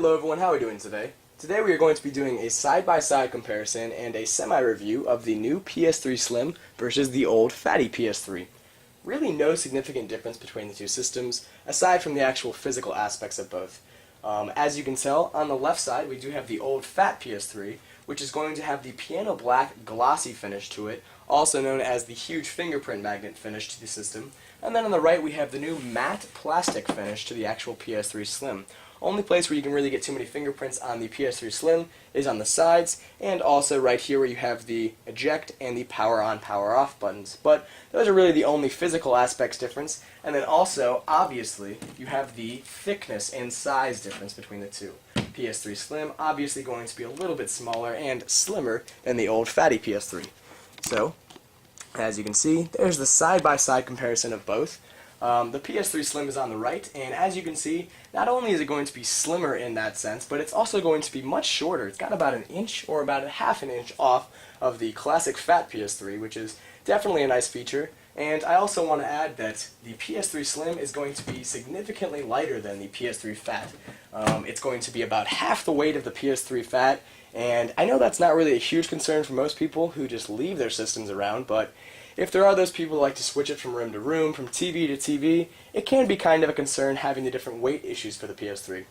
Hello everyone, how are we doing today? Today we are going to be doing a side-by-side comparison and a semi-review of the new PS3 Slim versus the old fatty PS3. Really no significant difference between the two systems, aside from the actual physical aspects of both. As you can tell, on the left side we do have the old fat PS3, which is going to have the piano black glossy finish to it, also known as the huge fingerprint magnet finish to the system. And then on the right we have the new matte plastic finish to the actual PS3 Slim. Only place where you can really get too many fingerprints on the PS3 Slim is on the sides, and also right here where you have the eject and the power on, power off buttons. But those are really the only physical aspects difference. And then also, obviously, you have the thickness and size difference between the two. PS3 Slim obviously going to be a little bit smaller and slimmer than the old fatty PS3. So, as you can see, there's the side-by-side comparison of both. The PS3 Slim is on the right, and as you can see, not only is it going to be slimmer in that sense, but it's also going to be much shorter. It's got about an inch or about a half an inch off of the classic fat PS3, which is definitely a nice feature. And I also want to add that the PS3 Slim is going to be significantly lighter than the PS3 Fat. It's going to be about half the weight of the PS3 Fat, and I know that's not really a huge concern for most people who just leave their systems around, but if there are those people who like to switch it from room to room, from TV to TV, it can be kind of a concern having the different weight issues for the PS3.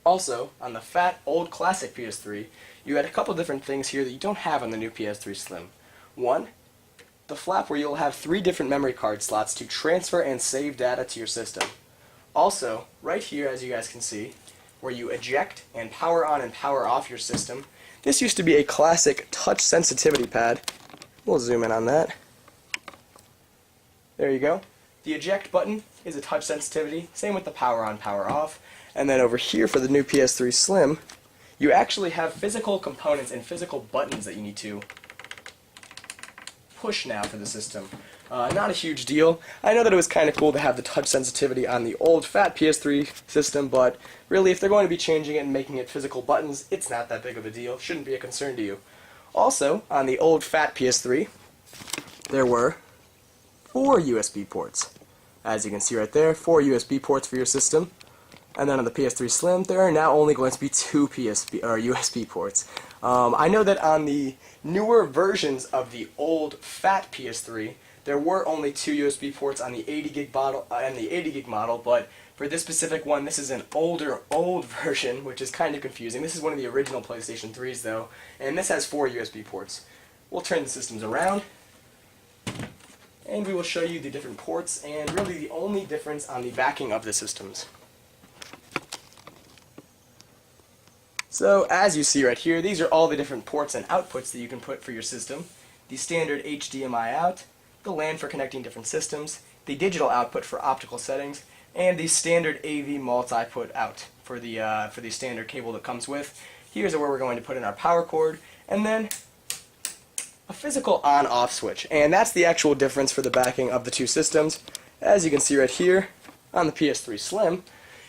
Also, on the fat, old classic PS3, you had a couple different things here that you don't have on the new PS3 Slim. One, the flap where you'll have 3 different memory card slots to transfer and save data to your system. Also, right here, as you guys can see, where you eject and power on and power off your system, this used to be a classic touch sensitivity pad. We'll zoom in on that. There you go. The eject button is a touch sensitivity, same with the power on, power off. And then over here for the new PS3 Slim, you actually have physical components and physical buttons that you need to push now for the system. Not a huge deal. I know that it was kind of cool to have the touch sensitivity on the old fat PS3 system, but really if they're going to be changing it and making it physical buttons, it's not that big of a deal. Shouldn't be a concern to you. Also, on the old fat PS3, there were 4 USB ports. As you can see right there, 4 USB ports for your system. And then on the PS3 Slim, there are now only going to be 2 USB ports. I know that on the newer versions of the old fat PS3, there were only 2 USB ports on the 80 gig model, but for this specific one, this is an old version, which is kind of confusing. This is one of the original PlayStation 3s though, and this has 4 USB ports. We'll turn the systems around, and we will show you the different ports and really the only difference on the backing of the systems. So as you see right here, these are all the different ports and outputs that you can put for your system. The standard HDMI out, the LAN for connecting different systems, the digital output for optical settings, and the standard AV multi-put out for the standard cable that comes with. Here's where we're going to put in our power cord, and then a physical on-off switch, and that's the actual difference for the backing of the two systems. As you can see right here on the PS3 Slim,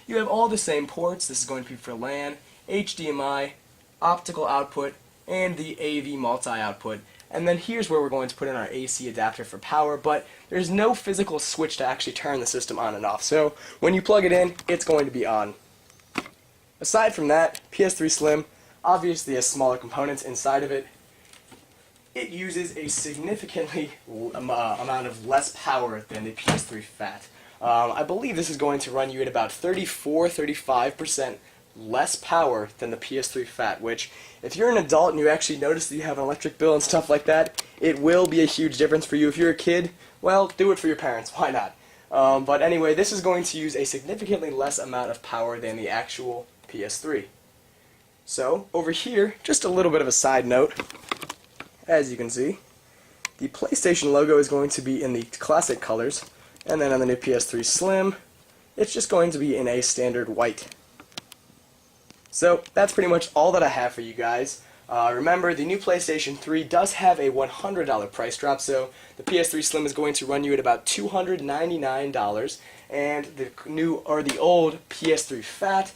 you have all the same ports. This is going to be for LAN, HDMI, optical output, and the AV multi-output. And then here's where we're going to put in our AC adapter for power, but there's no physical switch to actually turn the system on and off. So when you plug it in, it's going to be on. Aside from that, PS3 Slim obviously has smaller components inside of it. It uses a significantly amount of less power than the PS3 Fat. I believe this is going to run you at about 34–35% less power than the PS3 Fat, which, if you're an adult and you actually notice that you have an electric bill and stuff like that, it will be a huge difference for you. If you're a kid, well, do it for your parents, why not? But anyway, this is going to use a significantly less amount of power than the actual PS3. So, over here, just a little bit of a side note. As you can see, the PlayStation logo is going to be in the classic colors, and then on the new PS3 Slim, it's just going to be in a standard white. So that's pretty much all that I have for you guys. Remember, the new PlayStation 3 does have a $100 price drop, so the PS3 Slim is going to run you at about $299, and the old PS3 Fat,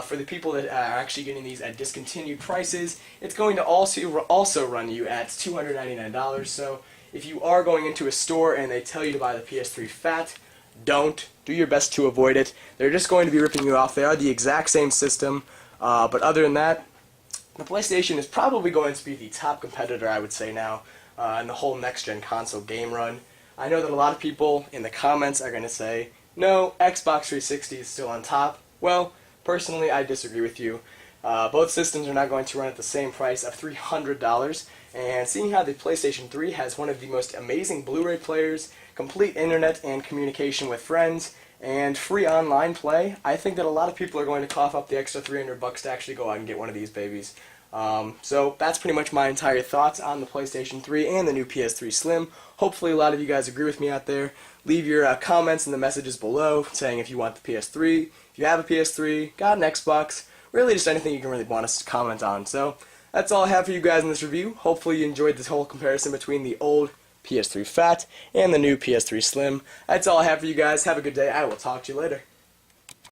for the people that are actually getting these at discontinued prices, it's going to also run you at $299. So if you are going into a store and they tell you to buy the PS3 Fat, don't. Do your best to avoid it. They're just going to be ripping you off. They are the exact same system. But other than that, the PlayStation is probably going to be the top competitor, I would say now, in the whole next-gen console game run. I know that a lot of people in the comments are going to say, no, Xbox 360 is still on top. Well, personally, I disagree with you. Both systems are not going to run at the same price of $300, and seeing how the PlayStation 3 has one of the most amazing Blu-ray players, complete internet and communication with friends, and free online play, I think that a lot of people are going to cough up the extra $300 to actually go out and get one of these babies. So that's pretty much my entire thoughts on the PlayStation 3 and the new PS3 Slim. Hopefully a lot of you guys agree with me out there. Leave your comments in the messages below saying if you want the PS3, if you have a PS3, got an Xbox, really just anything you can really want us to comment on. So that's all I have for you guys in this review. Hopefully you enjoyed this whole comparison between the old PS3 Fat and the new PS3 Slim. That's all I have for you guys. Have a good day. I will talk to you later.